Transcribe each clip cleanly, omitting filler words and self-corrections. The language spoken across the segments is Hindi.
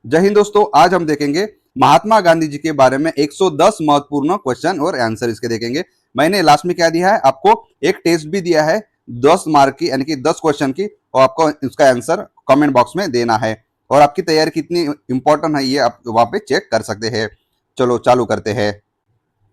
जय हिंद दोस्तों, आज हम देखेंगे महात्मा गांधी जी के बारे में 110 महत्वपूर्ण क्वेश्चन और आंसर इसके देखेंगे। मैंने लास्ट में क्या दिया है, आपको एक टेस्ट भी दिया है 10 मार्क की, यानी कि 10 क्वेश्चन की, और आपको इसका आंसर कमेंट बॉक्स में देना है। और आपकी तैयारी कितनी इंपॉर्टेंट है ये आप वहां पे चेक कर सकते हैं। चलो चालू करते हैं।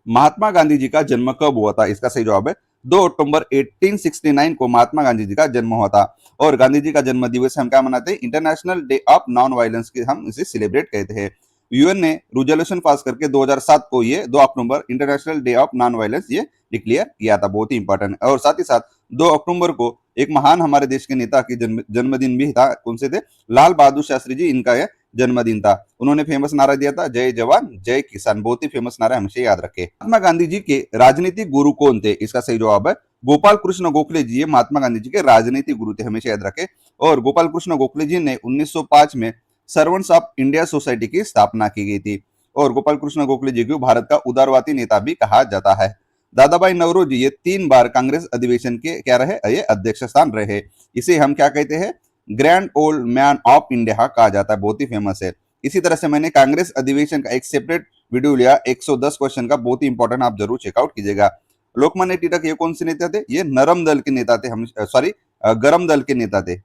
महात्मा गांधी जी का जन्म कब हुआ था? इसका सही जवाब है 2 अक्टूबर 1869 को महात्मा गांधी जी का जन्म हुआ था। और गांधी जी का जन्म दिवस हम क्या मनाते हैं? International day of non violence की हम इसे सेलिब्रेट कहते हैं। यूएन ने रेजोल्यूशन पास करके 2007 को ये 2 अक्टूबर international day of non violence ये डिक्लेयर किया था। बहुत ही इंपॉर्टेंट है। और साथ ही साथ 2 अक्टूबर को एक महान हमारे देश के नेता की जन्मदिन भी था। कौन से थे? लाल बहादुर शास्त्री जी, इनका यह जन्मदिन था। उन्होंने फेमस नारा दिया था, जय जवान जय किसान। बहुत ही फेमस नारा, हमेशा याद रखे। महात्मा गांधी जी के राजनीतिक गुरु कौन थे? इसका सही जवाब है गोपाल कृष्ण गोखले जी। ये महात्मा गांधी जी के राजनीतिक गुरु थे, हमेशा याद रखे। और गोपाल कृष्ण गोखले जी ने 1905 में सर्वेंट्स ऑफ इंडिया सोसाइटी की स्थापना की गई थी। और गोपाल कृष्ण गोखले जी को भारत का उदारवादी नेता भी कहा जाता है। दादा भाई नौरोजी ये 3 बार कांग्रेस अधिवेशन के क्या रहे? ये अध्यक्ष स्थान रहे। इसे हम क्या कहते हैं? Grand old man of India कहा जाता है। बहुत ही फेमस है। इसी तरह से मैंने कांग्रेस अधिवेशन का एक सेपरेट वीडियो लिया 110 क्वेश्चन का, बहुत ही इंपॉर्टेंट, आप जरूर चेकआउट कीजिएगा। लोकमान्य तिलक ये कौन से नेता थे? ये नरम दल के नेता थे। हम सॉरी गरम दल के नेता थे।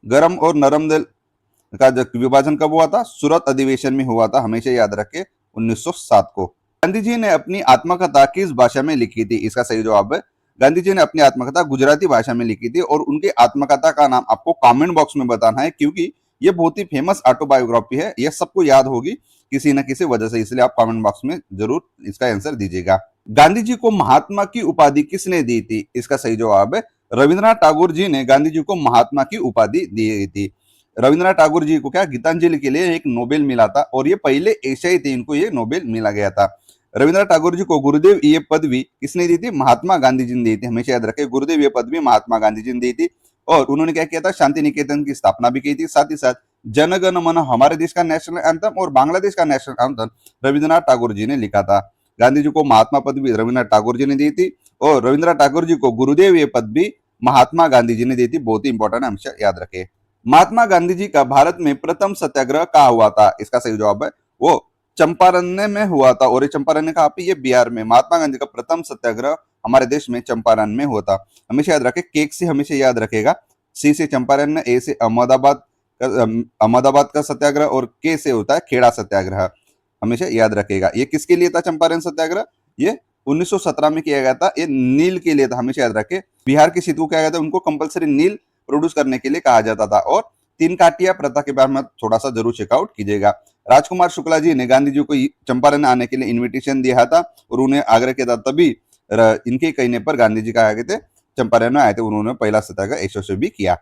गरम और नरम दल का विभाजन कब हुआ था? सूरत अधिवेशन में हुआ था, हमेशा याद रखे, 1907 को। गांधी जी ने अपनी आत्मकथा किस भाषा में लिखी थी? इसका सही जवाब है गांधी जी ने अपनी आत्मकथा गुजराती भाषा में लिखी थी। और उनकी आत्मकथा का नाम आपको कमेंट बॉक्स में बताना है, क्योंकि ये बहुत ही फेमस ऑटोबायोग्राफी है। यह सबको याद होगी किसी न किसी वजह से, इसलिए आप कमेंट बॉक्स में जरूर इसका आंसर दीजिएगा। गांधी जी को महात्मा की उपाधि किसने दी थी? इसका सही जवाब है रविंद्रनाथ टैगोर जी ने गांधी जी को महात्मा की उपाधि दी गई थी। रविंद्रनाथ टैगोर जी को क्या गीतांजलि के लिए एक नोबेल मिला था, और ये पहले एशियाई थे इनको ये नोबेल मिला गया था। रविंद्रनाथ टैगोर जी को गुरुदेव ये पदवी किसने दी थी? महात्मा गांधी जी ने दी थी, हमेशा याद रखें। गुरुदेव ये पदवी महात्मा गांधी जी ने दी थी। और उन्होंने क्या किया था? शांति निकेतन की स्थापना भी की थी। साथ ही साथ जन गण मन हमारे देश का नेशनल एंथम और बांग्लादेश का नेशनल एंथम रविंद्रनाथ टैगोर जी ने लिखा था। गांधी जी को महात्मा पदवी रविंद्रनाथ टैगोर जी ने दी थी, और रविंद्रनाथ टैगोर जी को गुरुदेव ये पदवी महात्मा गांधी जी ने दी थी। बहुत ही इंपॉर्टेंट है, हमेशा याद रखें। महात्मा गांधी जी का भारत में प्रथम सत्याग्रह कहाँ हुआ था? इसका सही जवाब है वो चंपारण में हुआ था। और ये चंपारण कहाँ पे? ये बिहार में। महात्मा गांधी का प्रथम सत्याग्रह हमारे देश में चंपारण में हुआ था। हमेशा याद रखे, केक से हमेशा याद रखेगा। सी से चंपारण, ए से अहमदाबाद का सत्याग्रह, और के से होता है खेड़ा सत्याग्रह, हमेशा याद रखेगा। ये किसके लिए था चंपारण सत्याग्रह? ये 1917 में किया गया था। ये नील के लिए था, हमेशा याद रखे। बिहार के सिद्धू क्या गया था? उनको कंपलसरी नील प्रोड्यूस करने के लिए कहा जाता था। और 3 काटिया प्रथा के बारे में थोड़ा सा जरूर चेकआउट कीजिएगा। राजकुमार शुक्ला जी ने गांधी जी को चंपारण आने के लिए इनविटेशन दिया था, और उन्हें आग्रह किया था। तभी इनके कहने पर गांधी जी कहा गए थे, चंपारण में आए थे। उन्होंने पहला सत्याग्रह यशस्वी भी किया।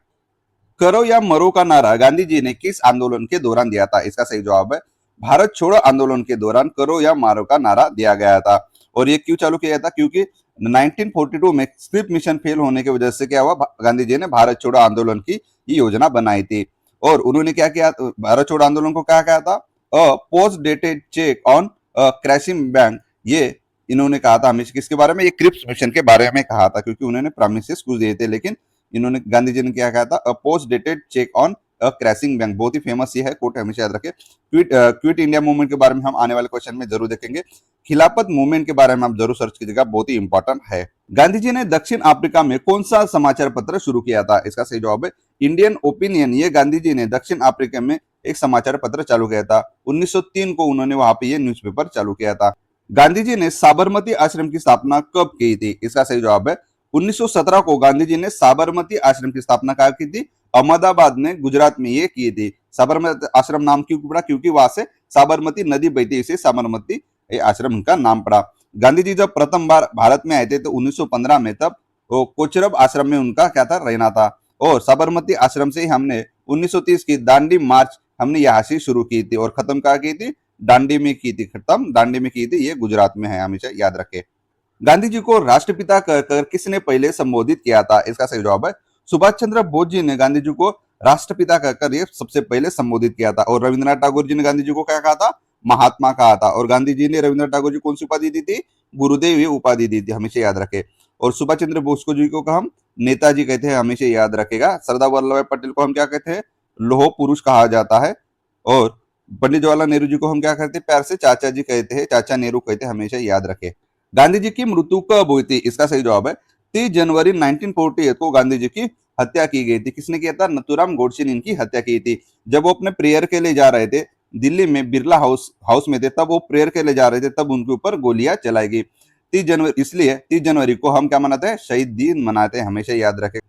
करो या मरो का नारा गांधी जी ने किस आंदोलन के दौरान दिया था? इसका सही जवाब है भारत छोड़ो आंदोलन के दौरान करो या मारो का नारा दिया गया था। और ये क्यों चालू किया था? क्योंकि 1942 में स्क्रिप्ट मिशन फेल होने की वजह से क्या हुआ? गांधी जी ने भारत छोड़ो आंदोलन की ये योजना बनाई थी। और उन्होंने क्या किया? भारत छोड़ो आंदोलन को क्या कहा था? Post dated cheque on crashing bank. ये इन्होंने कहा था हमेशा किसके बारे में? ये क्रिप्स मिशन के बारे में कहा था, क्योंकि उन्होंने प्रॉमिसेस कुछ दिए थे, लेकिन इन्होंने गांधी जी ने क्या कहा था? Post dated cheque on crashing bank. बहुत ही फेमस ये है कोट, हमेशा याद रखें। क्विट इंडिया मूवमेंट के बारे में हम आने वाले क्वेश्चन में जरूर देखेंगे। खिलाफत मूवमेंट के बारे में आप जरूर सर्च कीजिएगा, बहुत ही इंपॉर्टेंट है। गांधी जी ने दक्षिण अफ्रीका में कौन सा समाचार पत्र शुरू किया था? इसका सही जवाब है इंडियन ओपिनियन। ये गांधी जी ने दक्षिण अफ्रीका में एक समाचार पत्र चालू किया था। 1903 को उन्होंने वहां पे ये न्यूज़पेपर चालू किया था। गांधी जी ने साबरमती आश्रम की स्थापना कब की थी? इसका सही जवाब है 1917 को गांधी जी ने साबरमती आश्रम की स्थापना कहाँ की थी? अहमदाबाद में, गुजरात में ये की थी। साबरमती आश्रम नाम क्यों पड़ा? क्योंकि वहां से साबरमती नदी बहती है, इसे साबरमती आश्रम का नाम पड़ा। गांधी जी जब प्रथम बार भारत में आए थे तो 1915 में, तब वो कोचरब आश्रम में उनका क्या था? रहना था। और साबरमती आश्रम से ही हमने 1930 की दांडी मार्च हमने यहाँ से शुरू की थी, और खत्म कहाँ की थी? दांडी में की थी। खत्म दांडी में की थी, ये गुजरात में है, हमेशा याद रखे। गांधी जी को राष्ट्रपिता कहकर किसने पहले संबोधित किया था? इसका सही जवाब है सुभाष चंद्र बोस जी ने गांधी जी को राष्ट्रपिता कहकर ये सबसे पहले संबोधित किया था। और रविंद्रनाथ टैगोर जी ने गांधी जी को क्या कहा था? महात्मा कहा था। और गांधी जी ने रविंद्रनाथ टैगोर जी को कौन सी उपाधि दी थी? गुरुदेव ये उपाधि दी थी, हमेशा याद रखे। और सुभाष चंद्र बोस को जी को हम नेताजी कहते हैं, हमेशा याद रखेगा। सरदार वल्लभ भाई पटेल को हम क्या कहते हैं? लौह पुरुष कहा जाता है। और पंडित जवाहरलाल नेहरू जी को हम क्या करते हैं, प्यार से चाचा जी कहते हैं, चाचा नेहरू कहते हैं, हमेशा याद रखें। गांधी जी की मृत्यु कब हुई थी, इसका सही जवाब है 30 जनवरी 1948 को गांधी जी की हत्या की गई थी। किसने किया था, नथुराम गोडसे ने इनकी हत्या की थी। जब वो अपने प्रेयर के लिए जा रहे थे, दिल्ली में बिरला हाउस हाउस में थे, तब वो प्रेयर के लिए जा रहे थे, तब उनके ऊपर गोलियां चलाई गई 30 जनवरी। इसलिए 30 जनवरी को हम क्या मनाते हैं, शहीद दिन मनाते हैं, हमेशा याद रखें।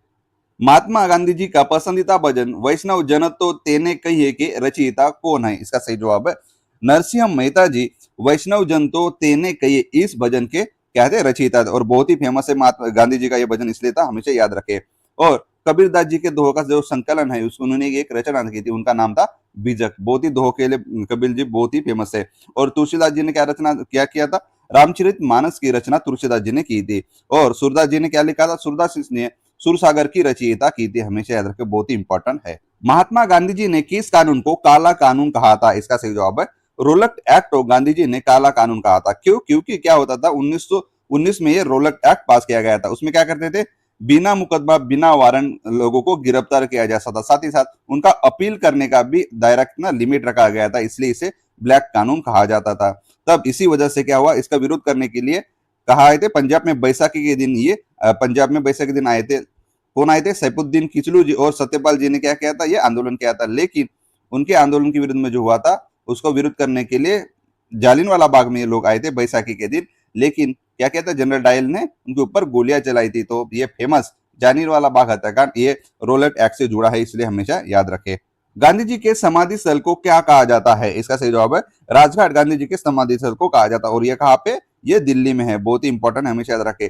महात्मा गांधी जी का पसंदीदा भजन वैष्णव जन तो तेने कहिए के रचयिता कौन है, इसका सही जवाब है नरसिंह मेहता जी। वैष्णव जन तो तेने कहिए इस भजन के क्या थे, रचयिता थे, और बहुत ही फेमस है महात्मा गांधी जी का ये भजन, इसलिए था, हमेशा याद रखे। और कबीरदास जी के दोहों का जो संकलन है, उसको उन्होंने एक रचना की थी, उनका नाम था बीजक। बहुत ही दोहों के लिए कबीर जी बहुत ही फेमस है। और तुलसीदास जी ने क्या रचना क्या किया था, रामचरित मानस की रचना तुलसीदास जी ने की थी। और सूरदास जी ने क्या लिखा था, सूरदास ने सुरसागर की रचयिता की थी, हमेशा याद रखें, बहुत ही इंपॉर्टेंट है। महात्मा गांधी जी ने किस कानून को काला कानून कहा था, इसका सही जवाब है रोलक एक्ट को गांधी जी ने काला कानून कहा था। क्यों, क्योंकि क्या होता था 1919 में ये रोलक एक्ट पास किया गया था। उसमें क्या करते थे, बिना मुकदमा बिना वारंट लोगों को गिरफ्तार किया जा सकता, साथ ही साथ उनका अपील करने का भी दायरा कितना लिमिट रखा गया था, इसलिए इसे ब्लैक कानून कहा जाता था। तब इसी वजह से क्या हुआ, इसका विरोध करने के लिए कहा आए थे पंजाब में बैसाखी के दिन, ये पंजाब में बैसाखी के दिन आए थे। कौन आए थे, सैफुद्दीन किचलू जी और सत्यपाल जी ने क्या किया था, ये आंदोलन किया था। लेकिन उनके आंदोलन के विरुद्ध में जो हुआ था, उसको विरोध करने के लिए जालियनवाला बाग में ये लोग आए थे बैसाखी के दिन। लेकिन क्या किया था, जनरल डायल ने उनके ऊपर गोलियां चलाई थी। तो ये फेमस जालियनवाला बाग हत्याकांड ये रोलेट एक्ट से जुड़ा है, इसलिए हमेशा याद रखें। गांधी जी के समाधि स्थल को क्या कहा जाता है, इसका सही जवाब है राजघाट। गांधी जी के समाधि स्थल को कहा जाता है, और ये कहाँ पे, ये दिल्ली में है, बहुत ही इंपॉर्टेंट, हमेशा याद रखें।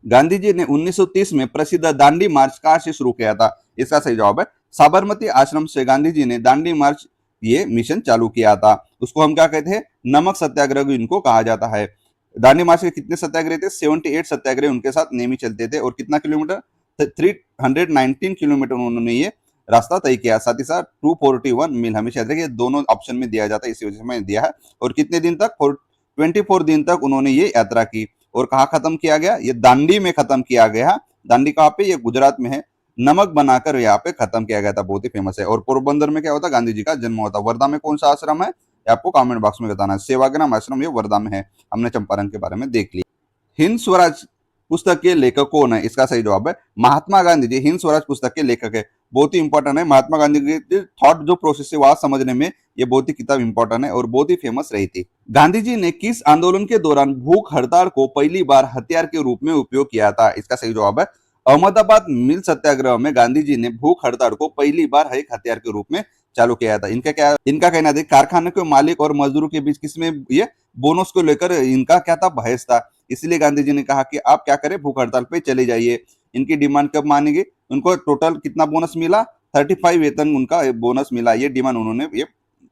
गांधी जी ने 1930 में प्रसिद्ध दांडी मार्च कहाँ से शुरू किया था, इसका सही जवाब है साबरमती आश्रम से गांधी जी ने दांडी मार्च ये मिशन चालू किया था। उसको हम क्या कहते हैं, नमक सत्याग्रह भी इनको कहा जाता है। दांडी मार्च के कितने सत्याग्रह थे, 78 सत्याग्रह उनके साथ नेमी चलते थे। और कितना किलोमीटर, 319 किलोमीटर उन्होंने ये रास्ता तय किया। साथ ही साथ 241 मील, हमेशा याद रखिए, दोनों ऑप्शन में दिया जाता है, इसी वजह से मैंने दिया है। और कितने दिन तक, 24 दिन तक उन्होंने ये यात्रा की। और कहाँ खत्म किया गया, ये दांडी में खत्म किया गया। दांडी कहाँ पे, ये गुजरात में है। नमक बनाकर यहाँ पे खत्म किया गया था, बहुत ही फेमस है। और पोरबंदर में क्या होता, गांधी जी का जन्म होता। वर्धा में कौन सा आश्रम है, ये आपको कमेंट बॉक्स में बताना है। सेवाग्राम आश्रम ये वर्धा में है, हमने चंपारण के बारे में देख लिया। हिंद स्वराज पुस्तक के लेखक कौन है, इसका सही जवाब है महात्मा गांधी जी। हिंद स्वराज पुस्तक के लेखक है, बहुत ही इंपॉर्टेंट है। महात्मा गांधी की थॉट जो प्रोसेस है वहां समझने में ये बहुत ही किताब इंपॉर्टेंट है और बहुत ही फेमस रही थी। गांधी जी ने किस आंदोलन के दौरान भूख हड़ताल को पहली बार हथियार के रूप में उपयोग किया था, इसका सही जवाब है अहमदाबाद मिल सत्याग्रह में गांधी जी ने भूख हड़ताल को पहली बार एक हथियार के रूप में चालू किया था। इनका कहना था कारखाने के मालिक और मजदूरों के बीच किसमें ये बोनस को लेकर इनका क्या था, बहस था। इसलिए गांधी जी ने कहा कि आप क्या करें, भूख हड़ताल पे चले जाइए। इनकी डिमांड कब मानेगी, उनको टोटल कितना बोनस मिला, 35 वेतन उनका बोनस मिला। ये डिमांड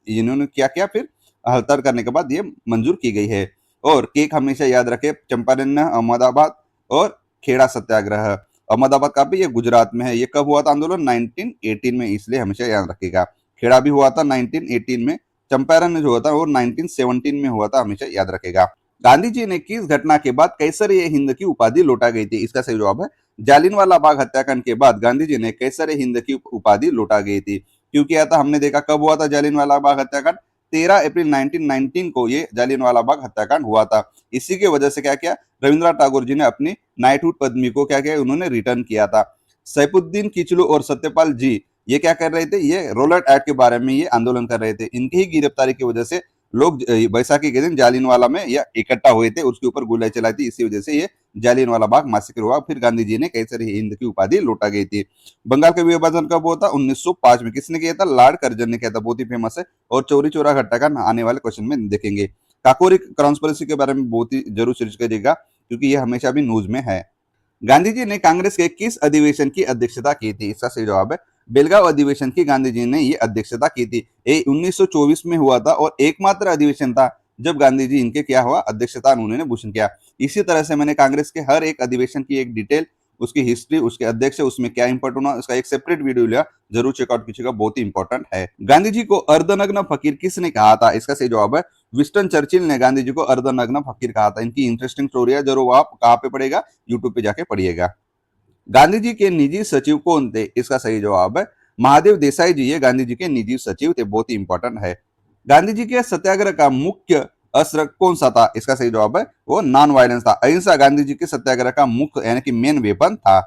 इन्होंने क्या किया, फिर हड़ताल करने के बाद ये मंजूर की गई है। और केक हमेशा याद रखे, चंपारण, अहमदाबाद और खेड़ा सत्याग्रह। अहमदाबाद का भी ये गुजरात में है। ये कब हुआ था आंदोलन, 1918 में, इसलिए हमेशा याद रखेगा। खेड़ा भी हुआ था 1918 में। चंपारण जो हुआ था वो 1917 में हुआ था, हमेशा याद रखेगा। गांधी जी ने किस घटना के बाद कैसर ए हिंद की उपाधि लौटा गई थी, इसका सही जवाब है जालियनवाला बाग हत्याकांड के बाद गांधी जी ने कैसर ए हिंद की उपाधि लौटा गई थी। क्योंकि क्या था, हमने देखा कब हुआ था जालियनवाला बाग हत्याकांड, 13 अप्रैल 1919 को ये जालियनवाला बाग हत्याकांड हुआ था। इसी की वजह से क्या किया, रविंद्रनाथ टैगोर जी ने अपनी नाइटहुड पदवी को क्या किया, उन्होंने रिटर्न किया था। सैफुद्दीन किचलू और सत्यपाल जी ये क्या कर रहे थे, ये रोलर एक्ट के बारे में ये आंदोलन कर रहे थे। इनकी ही गिरफ्तारी की वजह से लोग बैसाखी के दिन जालियनवाला में या इकट्ठा हुए थे, उसके ऊपर गोलियां चलाई थी। इसी वजह से ये जालियनवाला बाग मैसेकर हुआ। फिर गांधी जी ने कैसर हिंद की उपाधि लौटा गई थी। बंगाल का विभाजन कब हुआ था, 1905 में। किसने किया था, लॉर्ड कर्जन ने किया था, बहुत ही फेमस है। और चौरी चौरा हत्याकांड आने वाले क्वेश्चन में देखेंगे। काकोरी कॉन्स्पिरेसी के बारे में बहुत ही जरूर सर्च करिएगा, क्योंकि ये हमेशा भी न्यूज में है। गांधी जी ने कांग्रेस के किस अधिवेशन की अध्यक्षता की थी, इसका सही जवाब है बेलगांव अधिवेशन की गांधी जी ने ये अध्यक्षता की थी। ये 1924 में हुआ था और एकमात्र अधिवेशन था जब गांधी जी इनके क्या हुआ, अध्यक्षता उन्होंने भूषण किया। इसी तरह से मैंने कांग्रेस के हर एक अधिवेशन की एक डिटेल, उसकी हिस्ट्री, उसके अध्यक्ष, उसमें क्या इंपॉर्टेंट हुआ, उसका एक सेपरेट वीडियो लिया, जरूर चेकआउट कीजिएगा, बहुत ही इंपॉर्टेंट है। गांधी जी को अर्धनग्न फकीर किसने कहा था, इसका सही जवाब है विंस्टन चर्चिल ने गांधी जी को अर्धनग्न फकीर कहा था। इनकी इंटरेस्टिंग स्टोरी है, जरूर आप कहाँ पे पढ़ेगा, यूट्यूब पे जाके पढ़िएगा। गांधी जी के निजी सचिव कौन थे, इसका सही जवाब है महादेव देसाई जी ये गांधी जी के निजी सचिव थे, बहुत ही इंपॉर्टेंट है। गांधी जी के सत्याग्रह का मुख्य अस्त्र कौन सा था? इसका सही जवाब है वो नॉन वायलेंस था। अहिंसा गांधी जी के सत्याग्रह का मुख्य यानी कि मेन वेपन था।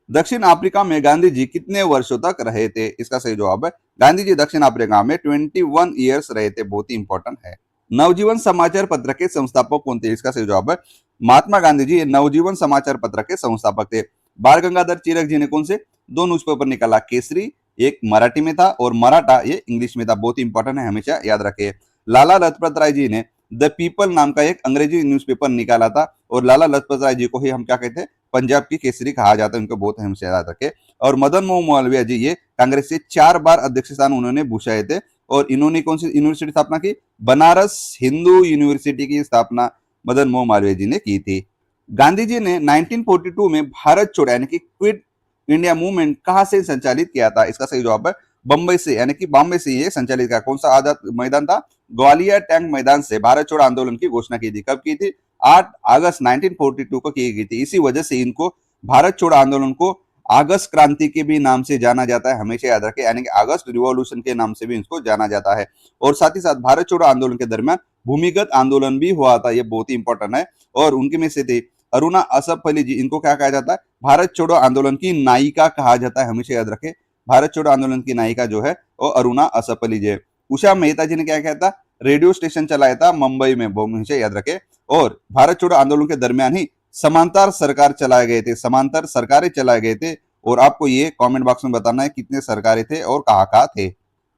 दक्षिण अफ्रीका में गांधी जी कितने वर्षों तक रहे थे? इसका सही जवाब है गांधी जी दक्षिण अफ्रीका में 21 ईयर्स रहे थे, बहुत ही इंपॉर्टेंट है। नवजीवन समाचार पत्र के संस्थापक कौन थे? इसका सही जवाब है महात्मा गांधी जी नवजीवन समाचार पत्र के संस्थापक थे। बाल गंगाधर तिलक जी ने कौन से दो न्यूज़पेपर निकाला? केसरी एक मराठी में था और मराठा ये इंग्लिश में था, बहुत ही इंपॉर्टेंट है, हमेशा याद रखिए। लाला लजपत राय जी ने द पीपल नाम का एक अंग्रेजी न्यूज़पेपर निकाला था और लाला लजपत राय जी को ही हम क्या कहते हैं? पंजाब की केसरी कहा जाता है, उनको बहुत हमेशा याद रखे। और मदन मोहन मालवीय जी ये कांग्रेस से 4 बार अध्यक्ष स्थान उन्होंने भूषाए थे और इन्होंने कौन सी यूनिवर्सिटी स्थापना की? बनारस हिंदू यूनिवर्सिटी की स्थापना मदन मोहन मालवीय जी ने की थी। गांधी जी ने 1942 में भारत छोड़ो यानी कि क्विट इंडिया मूवमेंट कहां से संचालित किया था? इसका सही जवाब है बंबई से यानी कि बॉम्बे से ये संचालित किया। कौन सा आजाद मैदान था? ग्वालियर टैंक मैदान से भारत छोड़ो आंदोलन की घोषणा की थी। कब की थी? 8 अगस्त 1942 को की गई थी। इसी वजह से इनको भारत छोड़ो आंदोलन को अगस्त क्रांति के भी नाम से जाना जाता है, हमेशा याद रखें, यानी कि अगस्त रिवॉल्यूशन के नाम से भी इसको जाना जाता है। और साथ ही साथ भारत छोड़ो आंदोलन के दरमियान भूमिगत आंदोलन भी हुआ था, ये बहुत ही इंपॉर्टेंट है। और उनके में से थे अरुणा असफ अली जी, इनको क्या कहा जाता है? भारत छोड़ो आंदोलन की नायिका कहा जाता है, हमेशा याद रखें। भारत छोड़ो आंदोलन की नायिका जो है वो अरुणा असफ अली जी है। उषा मेहता जी ने क्या किया था? रेडियो स्टेशन चलाया था मुंबई में, हमेशा याद रखें। और भारत छोड़ो आंदोलन के दरमियान ही समांतर सरकार चलाए गए थे, समांतर सरकारें चलाए गए थे। और आपको ये कमेंट बॉक्स में बताना है कितने सरकारें थे और कहाँ कहाँ थे।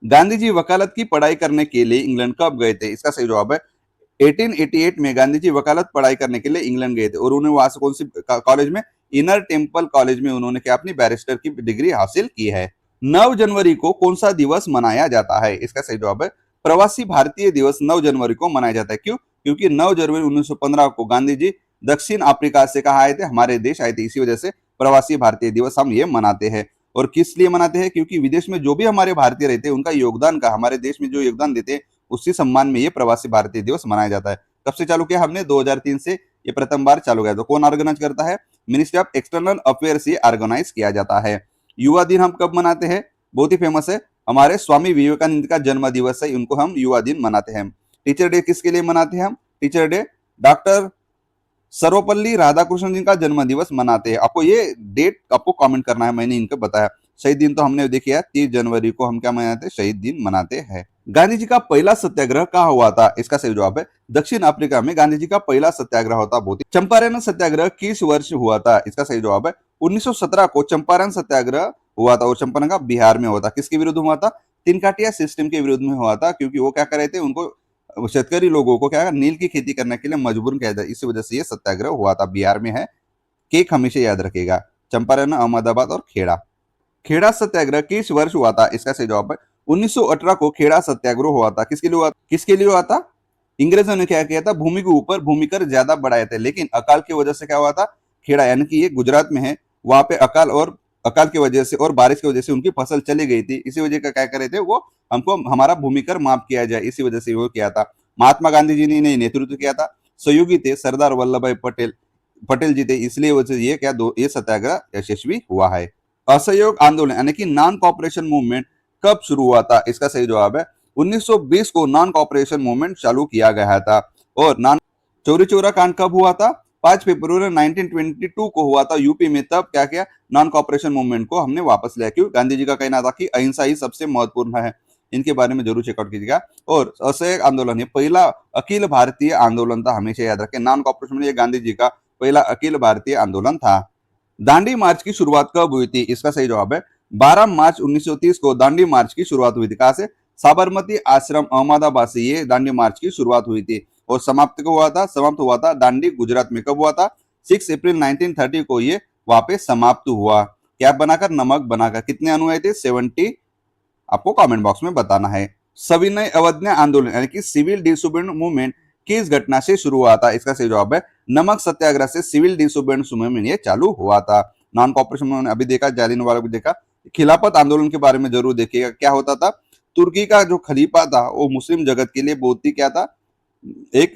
गांधी जी वकालत की पढ़ाई करने के लिए इंग्लैंड कब गए थे? इसका सही जवाब है 1888 में गांधी जी वकालत पढ़ाई करने के लिए इंग्लैंड गए थे और उन्होंने वहां से कौन सी कॉलेज में? इनर टेम्पल कॉलेज में उन्होंने क्या अपनी बैरिस्टर की डिग्री हासिल की है। 9 जनवरी को कौन सा दिवस मनाया जाता है? इसका सही जवाब है प्रवासी भारतीय दिवस 9 जनवरी को मनाया जाता है। क्यों? क्योंकि 9 जनवरी 1915 को गांधी जी दक्षिण अफ्रीका से कहा आए थे? हमारे देश आए थे, इसी वजह से प्रवासी भारतीय दिवस हम ये मनाते हैं। और किस लिए मनाते हैं? क्योंकि विदेश में जो भी हमारे भारतीय रहते हैं उनका योगदान का, हमारे देश में जो योगदान देते हैं उसी सम्मान में ये प्रवासी भारतीय दिवस मनाया जाता है। कब से चालू किया हमने? 2003 से ये प्रथम बार चालू किया। तो कौन ऑर्गेनाइज करता है? मिनिस्ट्री ऑफ एक्सटर्नल अफेयर से ऑर्गेनाइज किया जाता है। युवा दिन हम कब मनाते हैं? बहुत ही फेमस है, हमारे स्वामी विवेकानंद का जन्म दिवस है, इनको हम युवा दिन मनाते हैं। टीचर डे किसके लिए मनाते हैं हम? Teacher day doctor Sarvepalli Radhakrishnan ji का जन्म दिवस मनाते हैं। आपको ये डेट आपको कमेंट करना है, मैंने इनको बताया। शहीद दिन तो हमने देखी है 30 जनवरी को हम क्या मनाते हैं? शहीद दिन मनाते हैं। गांधी जी का पहला सत्याग्रह कहाँ हुआ था? इसका सही जवाब है दक्षिण अफ्रीका में गांधी जी का पहला सत्याग्रह होता। बहुत चंपारण सत्याग्रह किस वर्ष हुआ था? इसका सही जवाब है 1917 को चंपारण सत्याग्रह हुआ था और चंपारण का बिहार में हुआ था। किसके विरुद्ध हुआ था? तिनकाटिया सिस्टम के विरुद्ध में हुआ था, क्योंकि वो क्या कर रहे थे? उनको शेतकरी लोगों को क्या नील की खेती करने के लिए मजबूर किया जाए, इसी वजह से ये सत्याग्रह हुआ था। बिहार में है। केक हमेशा याद रखेगा। चंपारण, अहमदाबाद और खेड़ा। खेड़ा सत्याग्रह किस वर्ष हुआ था? इसका सही जवाब है 1918 को खेड़ा सत्याग्रह हुआ था। किसके लिए हुआ? किसके लिए हुआ था? अंग्रेजों ने क्या किया था? भूमि के ऊपर भूमि कर ज्यादा बढ़ाए थे, लेकिन अकाल की वजह से क्या हुआ था? खेड़ा यानी कि ये गुजरात में है, वहां पे अकाल की वजह से और बारिश की वजह से उनकी फसल चली गई थी। इसी वजह का क्या करे थे वो? हमको हमारा भूमि कर माफ किया जाए, इसी वजह से वो किया था। महात्मा गांधी जी ने नेतृत्व किया था। सहयोगी थे सरदार वल्लभ भाई पटेल पटेल जी थे, इसलिए वजह से ये क्या ये सत्याग्रह यशस्वी हुआ है। असहयोग आंदोलन यानी कि नॉन कॉपरेशन मूवमेंट कब शुरू हुआ था? इसका सही जवाब है 1920 को नॉन कॉपरेशन मूवमेंट चालू किया गया था। और नॉन चौरी चौरा कांड कब हुआ था? 5 फरवरी 1922 को हुआ था यूपी में। तब क्या किया? नॉन कॉपरेशन मूवमेंट को हमने वापस लिया। क्यों? गांधी जी का कहना था कि अहिंसा ही सबसे महत्वपूर्ण है। इनके बारे में जरूर चेकआउट कीजिएगा। और असहयोग आंदोलन ये पहला अखिल भारतीय आंदोलन था, हमेशा याद रखें। नॉन कॉपरेशन में ये गांधी जी का पहला अखिल भारतीय आंदोलन था। दांडी मार्च की शुरुआत कब हुई थी? इसका सही जवाब है 12 मार्च 1930 को दांडी मार्च की शुरुआत हुई थी। कहां से? साबरमती आश्रम अहमदाबाद से ये दांडी मार्च की शुरुआत हुई थी। और समाप्त कब हुआ था? समाप्त हुआ था दांडी गुजरात में। कब हुआ था? 6 अप्रैल 1930 को ये वहां पे समाप्त हुआ। क्या बनाकर? नमक बनाकर। कितने अनुयायी थे? 70। आपको कमेंट बॉक्स में बताना है। सविनय अवज्ञा आंदोलन यानी कि सिविल डिसोबीडियंस मूवमेंट किस घटना से शुरू हुआ था? इसका सही जवाब है नमक सत्याग्रह से सिविल डिसोबीडियंस मूवमेंट ये चालू हुआ था। नॉन कॉपरेशन मूवमेंट अभी देखा, जालियनवाला भी देखा। खिलाफत आंदोलन के बारे में जरूर देखिएगा। क्या होता था? तुर्की का जो खलीफा था वो मुस्लिम जगत के लिए बहुत ही क्या था? एक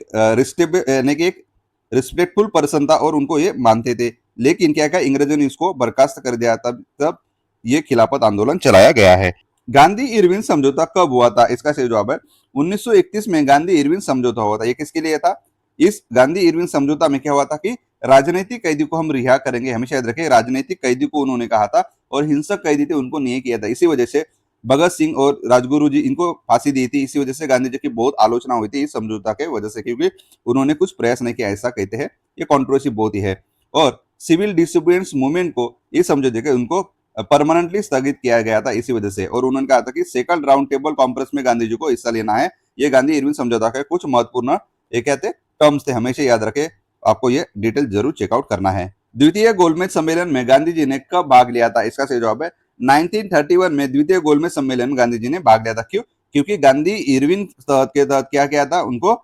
यानी कि एक रिस्पेक्टफुल पर्सन था और उनको ये मानते थे। लेकिन क्या क्या अंग्रेजों ने इसको बर्खास्त कर दिया। तब तब ये खिलाफत आंदोलन चलाया गया है। गांधी इरविन समझौता कब हुआ था? इसका सही जवाब है 1931 में गांधी इरविन समझौता हुआ था। ये किसके लिए था? इस गांधी इरविन समझौता में क्या हुआ था कि राजनीतिक कैदी को हम रिहा करेंगे। हमेशा याद रखें, राजनीतिक कैदी को उन्होंने कहा था और हिंसक कैदी थे उनको नहीं किया था। इसी वजह से भगत सिंह और राजगुरु जी इनको फांसी दी थी। इसी वजह से गांधी जी की बहुत आलोचना हुई थी इस समझौता के वजह से, क्योंकि उन्होंने कुछ प्रयास नहीं किया, ऐसा कहते हैं। ये कंट्रोवर्सी बहुत ही है। और सिविल डिसोबीडियंस मूवमेंट को इस समझौते के उनको परमानेंटली स्थगित किया गया था इसी वजह से। और उन्होंने कहा था कि सेकंड राउंड टेबल कॉन्फ्रेंस में गांधी जी को हिस्सा लेना है। ये गांधी इरविन समझौता के कुछ महत्वपूर्ण ये कहते टर्म्स थे, हमेशा याद रखें। आपको ये डिटेल जरूर चेकआउट करना है। द्वितीय गोलमेज सम्मेलन में गांधी जी ने कब भाग लिया था? इसका सही जवाब है 1931 में द्वितीय गोलमेज सम्मेलन में गांधी जी ने भाग लिया था। क्यों? क्योंकि गांधी इरविन के तहत क्या किया था, उनको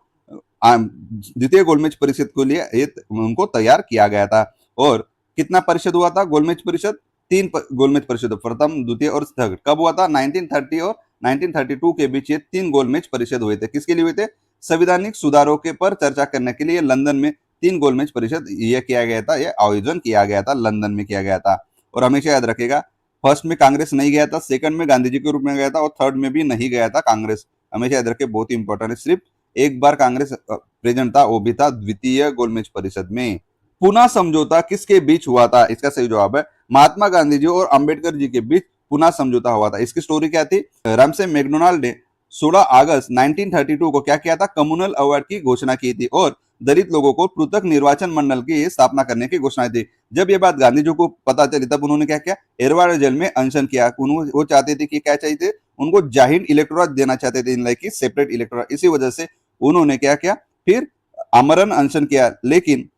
द्वितीय गोलमेज परिषद के लिए उनको तैयार किया गया था। और कितना परिषद हुआ था गोलमेज परिषद? 3 गोलमेज परिषद, प्रथम, द्वितीय और थर्ड। कब हुआ था? 1930 और 1932 के बीच ये 3 गोलमेज परिषद हुए थे। किसके लिए हुए थे? संवैधानिक सुधारों के पर चर्चा करने के लिए लंदन में 3 गोलमेज परिषद ये किया गया था, ये आयोजन किया गया था, लंदन में किया गया था। और हमेशा याद रखेगा, फर्स्ट में कांग्रेस नहीं गया था, सेकंड में गांधी जी के रूप में गया था और थर्ड में भी नहीं गया था कांग्रेस। हमेशा याद रखे, बहुत ही इंपॉर्टेंट है। सिर्फ एक बार कांग्रेस प्रेजेंट था, वो भी था द्वितीय गोलमेज परिषद में। पुना समझौता किसके बीच हुआ था? इसका सही जवाब है महात्मा गांधी जी और अंबेडकर जी के बीच पुना समझौता हुआ था। इसकी स्टोरी क्या थी? रामसे मैकडोनाल्ड ने 16 अगस्त 1932 को क्या किया था? कम्युनल अवार्ड की घोषणा की थी और दलित लोगों को पृथक निर्वाचन मंडल की स्थापना करने की घोषणा थी। जब ये बात गांधी जी को पता चली तब उन्होंने क्या किया? एरवाड़ जेल में अनशन किया। वो चाहते थे कि क्या चाहिए थे? उनको जाहिर इलेक्टोरेट देना चाहते थे, इन लाइक की सेपरेट इलेक्टोरेट। इसी वजह से उन्होंने क्या किया? फिर आमरण अनशन किया। लेकिन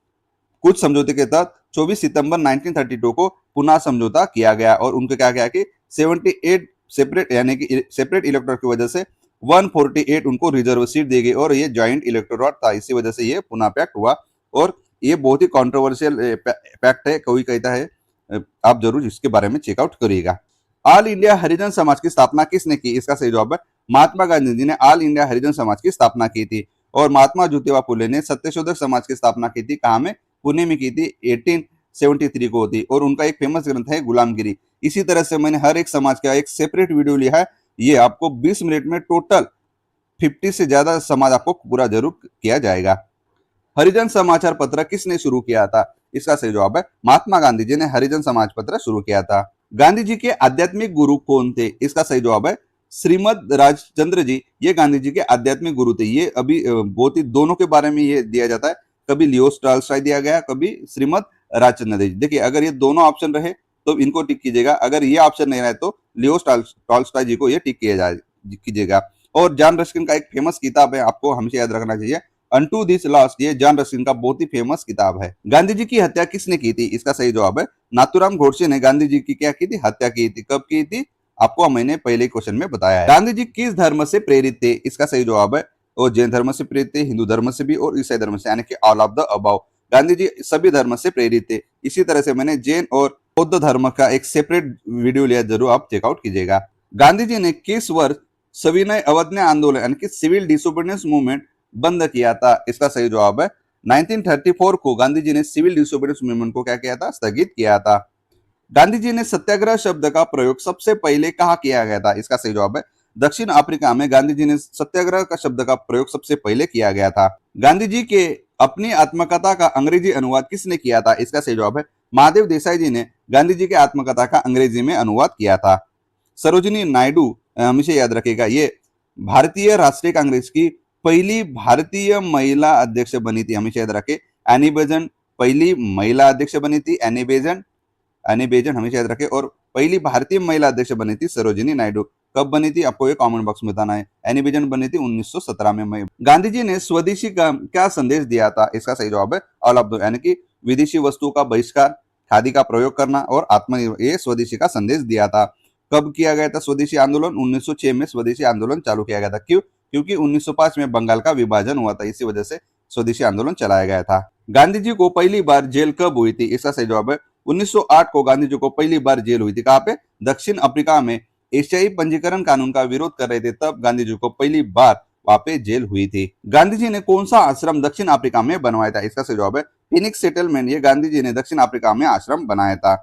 कुछ समझौते के तहत 24 सितंबर 1932 को पुनः समझौता किया गया और उनको क्या किया कि 78 सेपरेट यानी कि सेपरेट इलेक्टोरेट की वजह से 148 उनको रिजर्व सीट दी गई और ये जॉइंट इलेक्टोरेट था। इसी वजह से ये पुनः पैक्ट हुआ और ये बहुत ही कंट्रोवर्शियल पैक्ट है। कोई कहता है, आप जरूर इसके बारे में चेकआउट करिएगा। ऑल इंडिया हरिजन समाज की स्थापना किसने की? इसका सही जवाब है महात्मा गांधी जी ने ऑल इंडिया हरिजन समाज की स्थापना की थी। और महात्मा ज्योतिबा फुले ने सत्यशोधक समाज की स्थापना की थी। कहाँ में? पुणे में की थी, 1873 को होती। और उनका एक फेमस ग्रंथ है गुलामगिरी। इसी तरह से मैंने हर एक समाज का एक सेपरेट वीडियो लिया है। ये आपको 20 मिनट में टोटल 50 से ज्यादा समाज आपको पूरा जरूर किया जाएगा। हरिजन समाचार पत्र किसने शुरू किया था? इसका सही जवाब है महात्मा गांधी जी ने हरिजन समाज पत्र शुरू किया था। गांधी जी के आध्यात्मिक गुरु कौन थे? इसका सही जवाब है श्रीमद राजचंद्र जी। ये गांधी जी के आध्यात्मिक गुरु थे। ये अभी बहुत ही दोनों के बारे में ये दिया जाता है, कभी लियो टॉल्स्टॉय दिया गया, कभी श्रीमद राजचंद्र जी। देखिए, अगर ये दोनों ऑप्शन रहे तो इनको टिक कीजिएगा, अगर ये ऑप्शन नहीं रहे तो लियो टॉल्स्टॉय जी को ये टिक कीजिएगा। और जॉन रस्किन का एक फेमस किताब है, आपको हमेशा याद रखना चाहिए, अनटू दिस लास्ट। ये जॉन रस्किन का बहुत ही फेमस किताब है। गांधी जी की हत्या किसने की थी? इसका सही जवाब है नाथूराम गोडसे ने गांधी जी की क्या की थी? हत्या की थी। कब की थी? आपको मैंने पहले क्वेश्चन में बताया है। गांधी जी किस धर्म से प्रेरित थे? इसका सही जवाब है और जैन धर्म से प्रेरित थे, हिंदू धर्म से भी और ईसाई धर्म से, यानी कि all of the above. Gandhi ji सभी धर्म से प्रेरित थे। इसी तरह से मैंने जैन और बौद्ध धर्म का एक सेपरेट वीडियो लिया, जरूर आप चेकआउट कीजिएगा। गांधी जी ने किस वर्ष सविनय अवज्ञा आंदोलन यानी कि सिविल डिसोबीडियंस मूवमेंट बंद किया था? इसका सही जवाब है 1934 को गांधी जी ने सिविल डिसोबीडियंस मूवमेंट को क्या किया था? स्थगित किया था। गांधी जी ने सत्याग्रह शब्द का प्रयोग सबसे पहले कहाँ किया गया था? इसका सही जवाब है दक्षिण अफ्रीका में गांधी जी ने सत्याग्रह का शब्द का प्रयोग सबसे पहले किया गया था। गांधी जी के अपनी आत्मकथा का अंग्रेजी अनुवाद किसने किया था? इसका सही जवाब है महादेव देसाई जी ने गांधी जी के आत्मकथा का अंग्रेजी में अनुवाद किया था। सरोजिनी नायडू, हमेशा याद रखेगा, ये भारतीय राष्ट्रीय कांग्रेस की पहली भारतीय महिला अध्यक्ष बनी थी। हमेशा याद रखे, एनी बेजेंट पहली महिला अध्यक्ष बनी थी। एनी बेजेंट हमेशा याद रखे। और पहली भारतीय महिला अध्यक्ष बनी थी सरोजिनी नायडू। कब बनी थी? आपको ये कमेंट बॉक्स में बताना है। एनी बेजेंट बनी थी 1917 में। गांधी जी ने स्वदेशी का क्या संदेश दिया था? इसका सही जवाब है ऑल ऑफ द, यानी कि विदेशी वस्तुओं का बहिष्कार, खादी का प्रयोग करना और आत्मनिर्भर, ये स्वदेशी का संदेश दिया था। कब किया गया था स्वदेशी आंदोलन? 1906 में स्वदेशी आंदोलन चालू किया गया था। क्यों? क्योंकि 1905 में बंगाल का विभाजन हुआ था, इसी वजह से स्वदेशी आंदोलन चलाया गया था। गांधी जी को पहली बार जेल कब हुई थी? इसका सही जवाब है 1908 को गांधी जी को पहली बार जेल हुई थी। कहाँ पे? दक्षिण अफ्रीका में। एशियाई पंजीकरण कानून का विरोध कर रहे थे, तब गांधी जी को पहली बार वहां पे जेल हुई थी। गांधी जी ने कौन सा आश्रम दक्षिण अफ्रीका में बनवाया था? इसका सही जवाब है फिनिक्स सेटलमेंट। ये गांधी जी ने दक्षिण अफ्रीका में आश्रम बनाया था।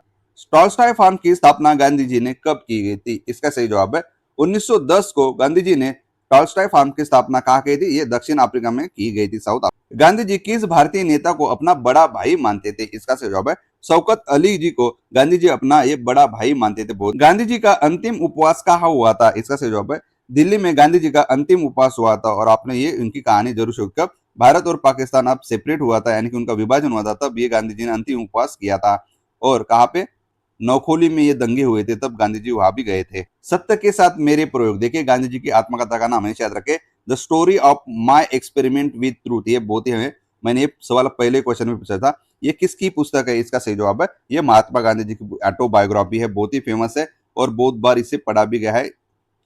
टॉल्स्टॉय फार्म की स्थापना गांधी जी ने कब की गई थी? इसका सही जवाब है 1910 को गांधी जी ने टॉल्स्टॉय फार्म की स्थापना कहाँ की थी? ये दक्षिण अफ्रीका में की गई थी, साउथ अफ्रीका। गांधी जी किस भारतीय नेता को अपना बड़ा भाई मानते थे? इसका सही जवाब है शौकत अली जी को गांधी जी अपना ये बड़ा भाई मानते थे। बहुत गांधी जी का अंतिम उपवास कहाँ हुआ था? इसका सही जवाब है दिल्ली में गांधी जी का अंतिम उपवास हुआ था। और आपने ये उनकी कहानी जरूर सुनी, कब भारत और पाकिस्तान अब सेपरेट हुआ था, यानी कि उनका विभाजन हुआ था, तब ये गांधी जी ने अंतिम उपवास किया था। और कहाँ पे? नौखोली में ये दंगे हुए थे, तब गांधी जी वहां भी गए थे। सत्य के साथ मेरे प्रयोग, देखिए गांधी जी की आत्मकथा का नाम हमेशा याद रखे, the story of my experiment with truth. ये बहुत ही हमें, मैंने ये सवाल पहले क्वेश्चन में पूछा था, ये किसकी पुस्तक है? इसका सही जवाब है ये महात्मा गांधी जी की ऑटोबायोग्राफी है, बहुत ही फेमस है और बहुत बार इसे पढ़ा भी गया है,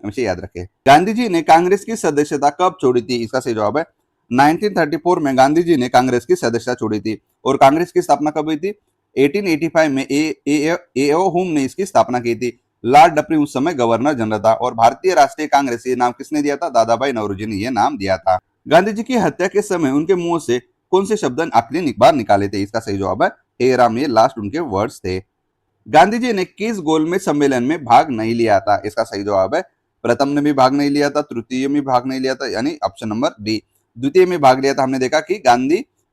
हमेशा याद रखें। गांधी जी ने कांग्रेस की सदस्यता कब छोड़ी थी? इसका सही जवाब है 1934 में गांधी जी ने कांग्रेस की सदस्यता छोड़ी थी। और कांग्रेस की स्थापना कब हुई थी? 1885 में एओ हुम ने इसकी स्थापना की थी। लॉर्ड डफरिन उस समय गवर्नर जनरल था। और भारतीय राष्ट्रीय कांग्रेस ये नाम किसने दिया था? दादा भाई नौरोजी ने यह नाम दिया था। गांधी जी की हत्या के समय उनके मुंह से कौन से शब्द आखिरी बार निकाले थे? इसका सही जवाब है हे राम, ये लास्ट उनके वर्ड्स थे। गांधी जी ने किस गोलमेज सम्मेलन में भाग नहीं लिया था? इसका सही जवाब है प्रथम ने भी भाग नहीं लिया था, तृतीय में भाग नहीं लिया था, यानी ऑप्शन नंबर डी। द्वितीय में भाग लिया था। हमने देखा कि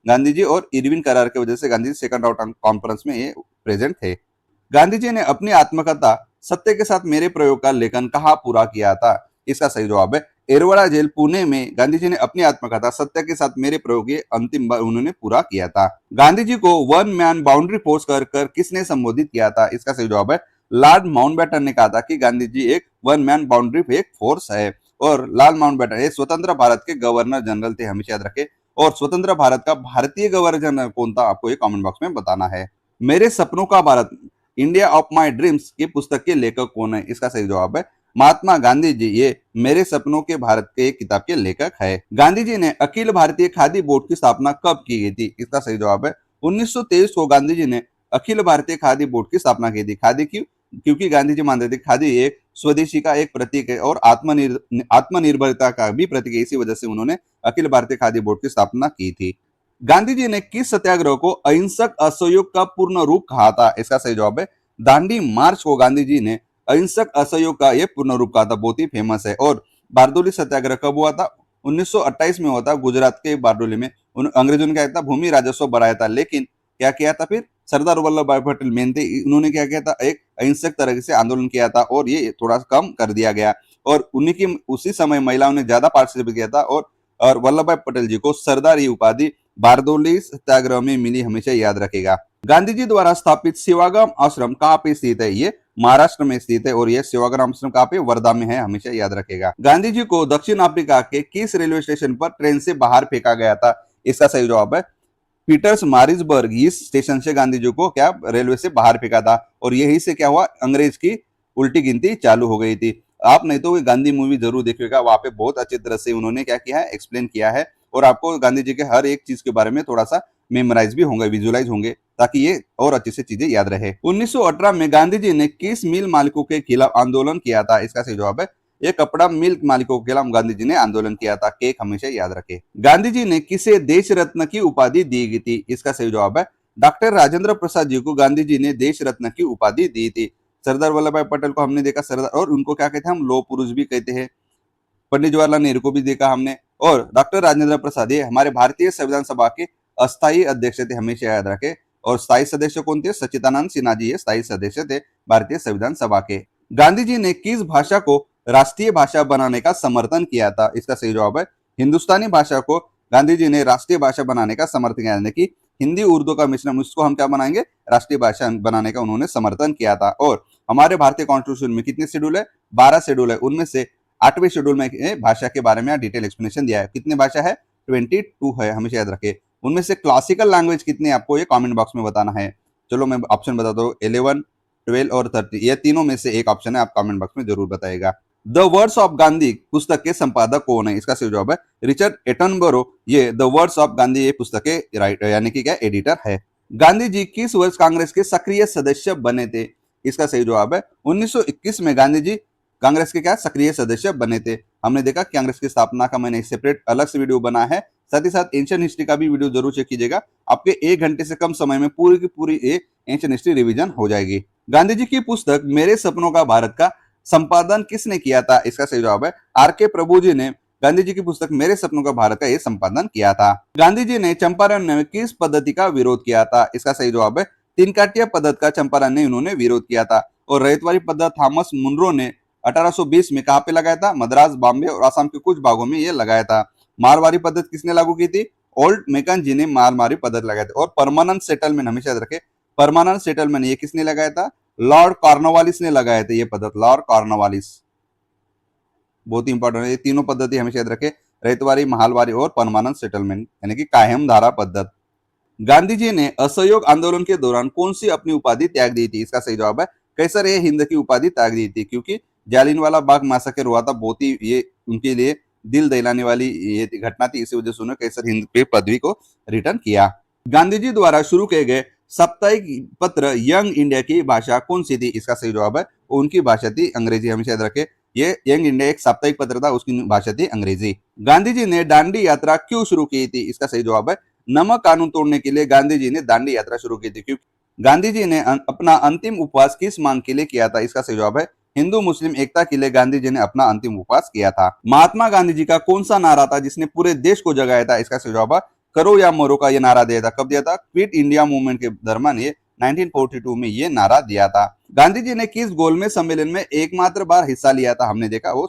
गांधी जी और इरविन करार की वजह से Gandhi ji second round conference में ये प्रेजेंट थे। गांधी जी ने अपनी आत्मकथा सत्य के साथ मेरे प्रयोग का लेखन कहाँ पूरा किया था? इसका सही जवाब है एरवड़ा जेल पुणे में गांधी जी ने अपनी आत्मकथा सत्य के साथ मेरे प्रयोग ये अंतिम बार उन्होंने पूरा किया था। गांधी जी को वन मैन बाउंड्री फोर्स कर कर किसने संबोधित किया था? इसका सही जवाब है लॉर्ड माउंटबेटन ने कहा था कि गांधी जी एक वन मैन बाउंड्री एक फोर्स है। और लॉर्ड माउंटबेटन ये स्वतंत्र भारत के गवर्नर जनरल थे, हमेशा याद रखे। और स्वतंत्र भारत का भारतीय गवर्नर जनरल कौन था? आपको ये कमेंट बॉक्स में बताना है। मेरे सपनों का Bharat, India of my dreams की पुस्तक के लेखक कौन है? इसका सही जवाब है महात्मा गांधी जी। ये मेरे सपनों के भारत के एक किताब के लेखक है। गांधी जी ने अखिल भारतीय खादी बोर्ड की स्थापना कब की गई थी? इसका सही जवाब है 1923 को गांधी जी ने अखिल भारतीय खादी बोर्ड की स्थापना की थी। खादी क्यों? क्योंकि गांधी जी मानते थे खादी एक स्वदेशी का एक प्रतीक है और आत्मनिर्भरता का भी प्रतीक है। इसी वजह से उन्होंने अखिल भारतीय खादी बोर्ड की स्थापना की थी। गांधी जी ने किस सत्याग्रह को अहिंसक असहयोग का पूर्ण रूप कहा था? इसका सही जवाब है दांडी मार्च को गांधी जी ने अहिंसक असहयोग का यह पूर्ण रूप कहा था, बहुत ही फेमस है। और बारडोली सत्याग्रह कब हुआ था? 1928 में हुआ था, गुजरात के बारडोली में। अंग्रेजों ने क्या किया था? भूमि राजस्व बढ़ाया था। लेकिन क्या किया था फिर? सरदार वल्लभ भाई पटेल मेन थे, उन्होंने क्या किया था? एक अहिंसक तरह से आंदोलन किया था और ये थोड़ा कम कर दिया गया। और उन्हीं की उसी समय महिलाओं ने ज्यादा पार्टिसिपेट किया था। और वल्लभ भाई पटेल जी को सरदार ये उपाधि बारडोली सत्याग्रह में मिली, हमेशा याद रखेगा। गांधी जी द्वारा स्थापित सेवाग्राम आश्रम कहाँ पे स्थित है? ये महाराष्ट्र में स्थित है। और यह सेवाग्राम आश्रम कहाँ पे? वर्धा में है, हमेशा याद रखेगा। गांधी जी को दक्षिण अफ्रीका के किस रेलवे स्टेशन पर ट्रेन से बाहर फेंका गया था? इसका सही जवाब है पीटर्स मारिसबर्ग। इस स्टेशन से गांधी जी को क्या रेलवे से बाहर फेंका था। और यही से क्या हुआ? अंग्रेज की उल्टी गिनती चालू हो गई थी। आप नहीं तो गांधी मूवी जरूर देखिएगा, वहां पे बहुत अच्छी तरह से उन्होंने क्या किया है? एक्सप्लेन किया है। और आपको गांधी जी के हर एक चीज के बारे में थोड़ा सा मेमोराइज भी होंगे, विजुअलाइज होंगे, ताकि ये और अच्छे से चीजें याद रहे। 1918 में गांधी जी ने किस मिल मालिकों के खिलाफ आंदोलन किया था? इसका सही जवाब है ये कपड़ा मिल मालिकों के खिलाफ गांधी जी ने आंदोलन किया था। केक हमेशा याद रखे। गांधी जी ने किसे देश रत्न की उपाधि दी गई थी? इसका सही जवाब है डॉक्टर राजेंद्र प्रसाद जी को गांधी जी ने देश रत्न की उपाधि दी थी। सरदार वल्लभ भाई पटेल को हमने देखा सरदार, और उनको क्या कहते हैं? हम लौह पुरुष भी कहते हैं। पंडित जवाहरलाल नेहरू को भी देखा हमने। और डॉक्टर राजेंद्र प्रसाद ये हमारे भारतीय संविधान सभा के अस्थायी अध्यक्ष थे, हमेशा याद रखे। और स्थायी सदस्य कौन थे? सच्चिदानंद सिन्हा जी ये स्थायी सदस्य थे भारतीय संविधान सभा के। गांधी जी ने किस भाषा को राष्ट्रीय भाषा बनाने का समर्थन किया था? इसका सही जवाब है हिंदुस्तानी भाषा को गांधी जी ने राष्ट्रीय भाषा बनाने का समर्थन किया, यानी कि हिंदी उर्दू का मिश्रण, उसको हम क्या बनाएंगे? राष्ट्रीय भाषा बनाने का उन्होंने समर्थन किया था। और हमारे भारतीय कॉन्स्टिट्यूशन में कितने शेड्यूल है? 12 शेड्यूल है। उनमें से 8वें शेड्यूल में भाषा के बारे में डिटेल एक्सप्लेनेशन दिया है। कितने भाषा है? 22 है, हमेशा याद रखे। उनमें से क्लासिकल लैंग्वेज कितने, आपको ये कमेंट बॉक्स में बताना है। चलो मैं ऑप्शन बताता हूँ, 11, 12 और 30, ये तीनों में से एक ऑप्शन है, आप कमेंट बॉक्स में जरूर बताइएगा। द वर्ड्स ऑफ गांधी पुस्तक के संपादक कौन है? इसका सही जवाब है रिचर्ड एटनबरो। ये द वर्ड्स ऑफ गांधी ये पुस्तक के राइटर यानी कि क्या एडिटर है। गांधी जी किस वर्ष कांग्रेस के सक्रिय सदस्य बने थे? इसका सही जवाब है 1921 में गांधी जी कांग्रेस के क्या सक्रिय सदस्य बने थे। हमने देखा कांग्रेस की स्थापना का मैंने सेपरेट अलग से वीडियो बना है, साथ ही साथ एंशियंट हिस्ट्री का भी वीडियो जरूर चेक कीजिएगा। आपके 1 घंटे से कम समय में पूरी की पूरी एंशिएंट हिस्ट्री रिवीजन हो जाएगी। गांधी जी की पुस्तक मेरे सपनों का भारत का संपादन किसने किया था? इसका सही जवाब है आर.के. प्रभु जी ने गांधी जी की पुस्तक मेरे सपनों का भारत का ये संपादन किया था। गांधी जी ने चंपारण में किस पद्धति का विरोध किया था? इसका सही जवाब है तीन काटिया पद्धति का चंपारण ने उन्होंने विरोध किया था। और रैयतवाड़ी पद्धति थॉमस मुनरो ने 1820 में कहां पे लगाया था? मद्रास, बॉम्बे और असम के कुछ भागों में ये लगाया था। मारवाड़ी पद्धति किसने लागू की थी? ओल्ड मेकन जी ने मारवाड़ी पद्धति लगाई थी। और परमानेंट सेटलमेंट हमेशा याद रखे, परमानेंट सेटलमेंट ये किसने लगाया था? लॉर्ड कॉर्नवालिस ने लगाए थे ये पद्धति, लॉर्ड कॉर्नवालिस। बहुत ही इंपॉर्टेंट है ये तीनों पद्धति हमेशा याद रखे, रैयतवाड़ी, महालवाड़ी और परमानेंट सेटलमेंट यानी कि कायम धारा पद्धति। गांधी जी ने असहयोग आंदोलन के दौरान कौन सी अपनी उपाधि त्याग दी थी? इसका सही जवाब है कैसर ए हिंद की उपाधि त्याग दी थी, क्योंकि जालियनवाला बाग मैसेकर हुआ था, बहुत ही ये उनके लिए दिल दहलाने वाली ये घटना थी, इसी वजह से उन्होंने कैसर हिंद के पदवी को रिटर्न किया। गांधी जी द्वारा शुरू किए गए साप्ताहिक पत्र यंग इंडिया की भाषा कौन सी थी? इसका सही जवाब है उनकी भाषा थी अंग्रेजी, हमेशा याद रखे ये यंग इंडिया एक साप्ताहिक पत्र था, उसकी भाषा थी अंग्रेजी। गांधी जी ने दांडी यात्रा क्यों शुरू की थी? इसका सही जवाब है नमक कानून तोड़ने के लिए गांधी जी ने दांडी यात्रा शुरू की थी। क्योंकि गांधी जी ने अपना अंतिम उपवास किस मांग के लिए किया था? इसका सही जवाब है हिंदू मुस्लिम एकता के लिए गांधी जी ने अपना अंतिम उपवास किया था। महात्मा गांधी जी का कौन सा नारा था जिसने पूरे देश को जगाया था? इसका सही जवाब है करो या मरो का ये नारा दिया था। कब दिया था? क्विट इंडिया मूवमेंट के दरमियान ये 1942 में ये नारा दिया था। गांधी जी ने किस गोलमेज सम्मेलन में एकमात्र बार हिस्सा लिया था? हमने देखा वो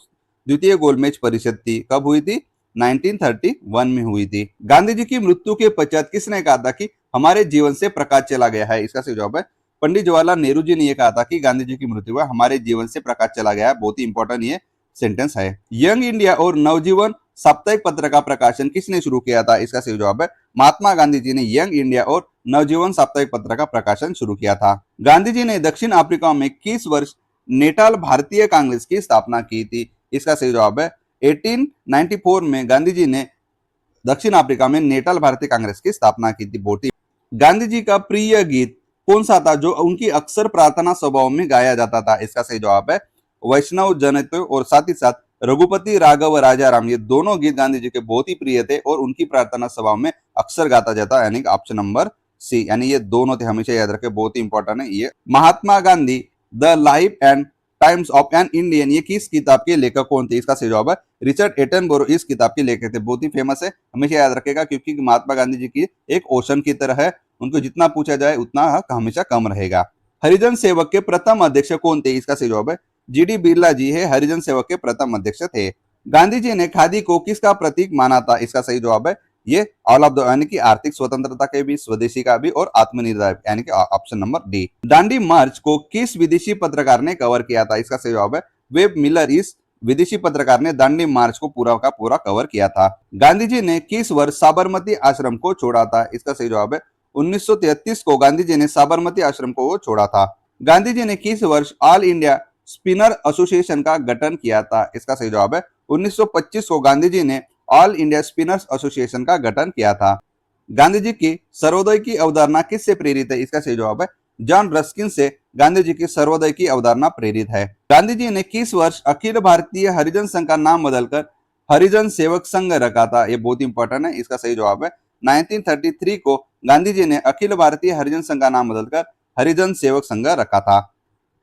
द्वितीय गोलमेज परिषद थी। कब हुई थी? 1931 में हुई थी। गांधी जी की मृत्यु के पश्चात किसने कहा था कि हमारे जीवन से प्रकाश चला गया है? इसका सही जवाब है पंडित जवाहरलाल नेहरू जी ने यह कहा था कि गांधी जी की मृत्यु हुआ हमारे जीवन से प्रकाश चला गया है। बहुत ही इंपॉर्टेंट ये सेंटेंस है। यंग इंडिया और नवजीवन साप्ताहिक पत्र का प्रकाशन किसने शुरू किया था? इसका सही जवाब है महात्मा गांधी जी ने यंग इंडिया और नवजीवन साप्ताहिक पत्र का प्रकाशन शुरू किया था। गांधी जी ने दक्षिण अफ्रीका में किस वर्ष नेटाल भारतीय कांग्रेस की स्थापना की थी? इसका सही जवाब है 1894 में गांधी जी ने दक्षिण अफ्रीका में नेटाल भारतीय कांग्रेस की स्थापना की थी। बोटी। गांधी जी का प्रिय गीत कौन सा था जो उनकी अक्सर प्रार्थना सभाओं में गाया जाता था? इसका सही जवाब है वैष्णव जनतो और साथ ही साथ रघुपति राघव राजा राम, ये दोनों गीत गांधी जी के बहुत ही प्रिय थे और उनकी प्रार्थना सभाओं में अक्सर गाता जाता, यानी कि ऑप्शन नंबर सी, यानी ये दोनों थे, हमेशा याद रखें, बहुत ही इंपॉर्टेंट है ये। Mahatma Gandhi the life and times of an Indian, ये किस किताब के लेखक कौन थे? इसका सही जवाब है रिचर्ड एटनबरो इस किताब के लेखक थे। बहुत ही फेमस है, हमेशा याद रखेगा, क्योंकि महात्मा गांधी जी की एक ओशन की तरह है, उनको जितना पूछा जाए उतना हक हमेशा कम रहेगा। हरिजन सेवक के प्रथम अध्यक्ष कौन थे? इसका सही जवाब है जीडी बिरला जी है हरिजन सेवक के प्रथम अध्यक्ष थे। गांधी जी ने खादी को किसका प्रतीक माना था? इसका सही जवाब है ये ऑल ऑफ द, यानी कि आर्थिक स्वतंत्रता के भी, स्वदेशी का भी और आत्मनिर्भर, यानी कि ऑप्शन नंबर डी। दांडी मार्च को किस विदेशी पत्रकार ने कवर किया था? इसका सही जवाब है वेब मिलर, इस विदेशी पत्रकार ने दांडी मार्च को पूरा का पूरा कवर किया था। गांधी जी ने किस वर्ष साबरमती आश्रम को छोड़ा था? इसका सही जवाब है 1933 को गांधी जी ने साबरमती आश्रम को छोड़ा था। गांधी जी ने किस वर्ष ऑल इंडिया स्पिनर एसोसिएशन का गठन किया था? इसका सही जवाब है 1925 को गांधी जी ने ऑल इंडिया स्पिनर्स एसोसिएशन का गठन किया था। गांधी जी की सर्वोदय की अवधारणा किससे प्रेरित है? इसका सही जवाब है जॉन रस्किन से गांधी जी की सर्वोदय की अवधारणा प्रेरित है। गांधी जी ने किस वर्ष अखिल भारतीय हरिजन संघ का नाम बदलकर हरिजन सेवक संघ रखा था? ये बहुत इंपॉर्टेंट है, इसका सही जवाब है 1933 को गांधी जी ने अखिल भारतीय हरिजन संघ का नाम बदलकर हरिजन सेवक संघ रखा था।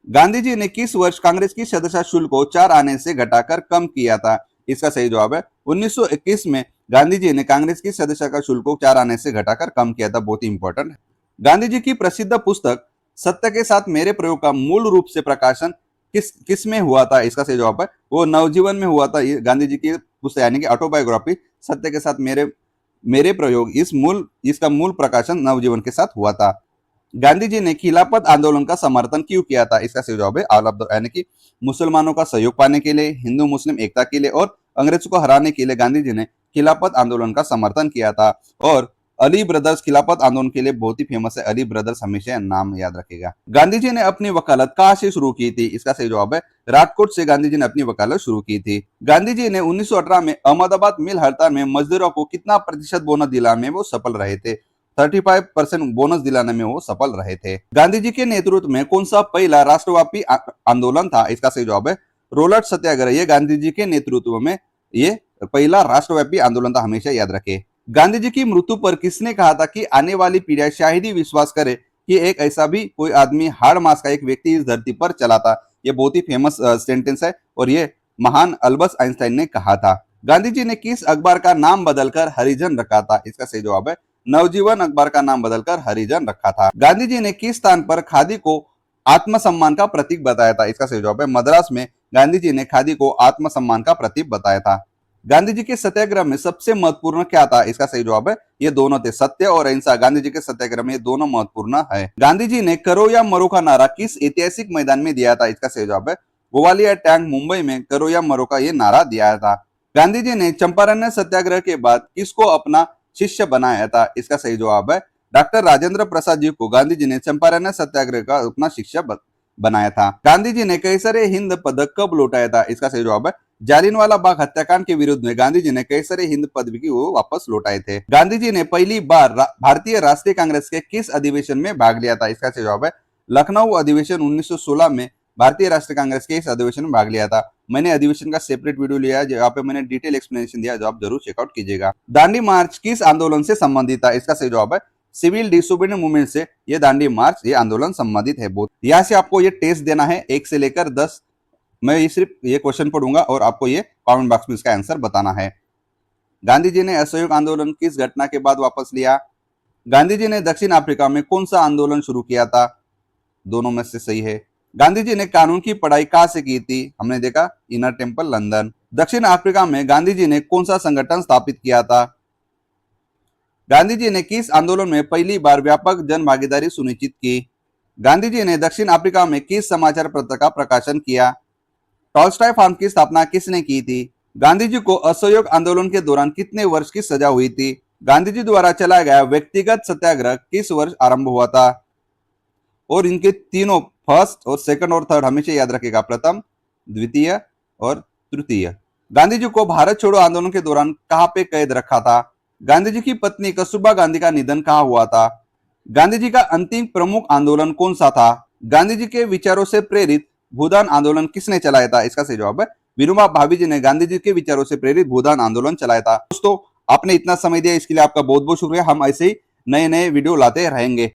गांधी जी ने किस वर्ष कांग्रेस की सदस्यता शुल्क को 4 आने से घटाकर कम किया था? इसका सही जवाब है 1921 में गांधी जी ने कांग्रेस की सदस्यता का शुल्क को 4 आने से घटाकर कम किया था। बहुत ही इंपॉर्टेंट है। गांधी जी की प्रसिद्ध पुस्तक सत्य के साथ मेरे प्रयोग का मूल रूप से प्रकाशन किस में हुआ था? इसका सही जवाब है वो नवजीवन में हुआ था। ये गांधी जी की पुस्तक, यानी कि ऑटोबायोग्राफी सत्य के साथ मेरे प्रयोग, इसका मूल प्रकाशन नवजीवन के साथ हुआ था। गांधी जी ने खिलाफत आंदोलन का समर्थन क्यों किया था? इसका सही जवाब है ऑल ऑफ द, यानी कि मुसलमानों का सहयोग पाने के लिए, हिंदू मुस्लिम एकता के लिए और अंग्रेजों को हराने के लिए गांधी जी ने खिलाफत आंदोलन का समर्थन किया था। और अली ब्रदर्स खिलाफत आंदोलन के लिए बहुत ही फेमस है, अली ब्रदर्स, हमेशा नाम याद रखेगा। गांधी जी ने अपनी वकालत कहां से शुरू की थी? इसका सही जवाब है राजकोट से गांधी जी ने अपनी वकालत शुरू की थी। गांधी जी ने 1918 में अहमदाबाद मिल हड़ताल में मजदूरों को कितना प्रतिशत बोनस दिलाने में वो सफल रहे थे? 35% बोनस दिलाने में वो सफल रहे थे। गांधी जी के नेतृत्व में कौन सा पहला राष्ट्रव्यापी आंदोलन था? इसका सही जवाब है रोलट सत्याग्रह। ये गांधी जी के नेतृत्व में ये पहला राष्ट्रव्यापी आंदोलन था, हमेशा याद रखे। गांधी जी की मृत्यु पर किसने कहा था कि आने वाली पीढ़ियां शायद ही विश्वास करे कि एक ऐसा भी कोई आदमी हाड़ मास का एक व्यक्ति इस धरती पर चला था। ये बहुत ही फेमस सेंटेंस है और ये महान अल्बर्ट आइंस्टाइन ने कहा था। गांधी जी ने किस अखबार का नाम बदलकर हरिजन रखा था? इसका सही जवाब है नवजीवन अखबार का नाम बदलकर हरिजन रखा था। गांधी जी ने किस स्थान पर खादी को आत्मसम्मान का प्रतीक बताया था? इसका सही जवाब है मद्रास में गांधी जी ने खादी को आत्मसम्मान का प्रतीक बताया था। गांधी जी के सत्याग्रह में सबसे महत्वपूर्ण क्या था? इसका सही जवाब है ये दोनों थे, सत्य और अहिंसा। गांधी जी के सत्याग्रह में ये दोनों महत्वपूर्ण है। गांधी जी ने करो या मरो का नारा किस ऐतिहासिक मैदान में दिया था? इसका सही जवाब है ग्वालियर टैंक मुंबई में करो या मरो का ये नारा दिया था। गांधी जी ने चंपारण सत्याग्रह के बाद किसको अपना शिष्य बनाया था? इसका सही जवाब है डॉक्टर राजेंद्र प्रसाद जी को गांधी जी ने चंपारण सत्याग्रह का अपना शिष्य बनाया था। गांधी जी ने कैसरे हिंद पदक कब लौटाया था? इसका सही जवाब है जालियनवाला बाग हत्याकांड के विरुद्ध में गांधी जी ने कैसरे हिंद पदक की वो वापस लौटाए थे। गांधी जी ने पहली बार भारतीय राष्ट्रीय कांग्रेस के किस अधिवेशन में भाग लिया था? इसका सही जवाब है लखनऊ अधिवेशन 1916 में भारतीय राष्ट्रीय कांग्रेस के इस अधिवेशन में भाग लिया था। मैंने अधिवेशन का सेपरेट वीडियो लिया है जहाँ पे मैंने डिटेल एक्सप्लेनेशन दिया, जो आप जरूर चेकआउट कीजिएगा। दांडी मार्च किस आंदोलन से संबंधित था? इसका सही जवाब है सिविल डिसोबीडियंस मूवमेंट से ये दांडी मार्च ये आंदोलन संबंधित है। बहुत यहाँ से आपको ये टेस्ट देना है 1 से लेकर 10। मैं ये सिर्फ ये क्वेश्चन पढ़ूंगा और आपको ये कमेंट बॉक्स में इसका आंसर बताना है। गांधी जी ने असहयोग आंदोलन किस घटना के बाद वापस लिया? गांधी जी ने दक्षिण अफ्रीका में कौन सा आंदोलन शुरू किया था? दोनों में से सही है। गांधी जी ने कानून की पढ़ाई कहां से की थी? हमने देखा इनर टेम्पल लंदन। दक्षिण अफ्रीका में गांधी जी ने कौन सा संगठन स्थापित किया था? गांधी जी ने किस आंदोलन में पहली बार व्यापक जन भागीदारी सुनिश्चित की? गांधी जी ने दक्षिण अफ्रीका में किस समाचार पत्र का प्रकाशन किया? टॉल्स्टॉय फार्म की स्थापना किसने की थी? गांधी जी को असहयोग आंदोलन के दौरान कितने वर्ष की सजा हुई थी? गांधी जी द्वारा चलाया गया व्यक्तिगत सत्याग्रह किस वर्ष आरंभ हुआ था? और इनके तीनों फर्स्ट और सेकंड और थर्ड हमेशा याद रखेगा, प्रथम, द्वितीय और तृतीय। गांधी जी को भारत छोड़ो आंदोलन के दौरान कहां पे कैद रखा था? गांधी जी की पत्नी कस्तूरबा गांधी का निधन कहां हुआ था? गांधी जी का अंतिम प्रमुख आंदोलन कौन सा था? गांधी जी के विचारों से प्रेरित भूदान आंदोलन किसने चलाया था? इसका सही जवाब है विनोबा भावे जी ने गांधी जी के विचारों से प्रेरित भूदान आंदोलन चलाया था। दोस्तों आपने इतना समय दिया इसके लिए आपका बहुत बहुत शुक्रिया। हम ऐसे ही नए नए वीडियो लाते रहेंगे।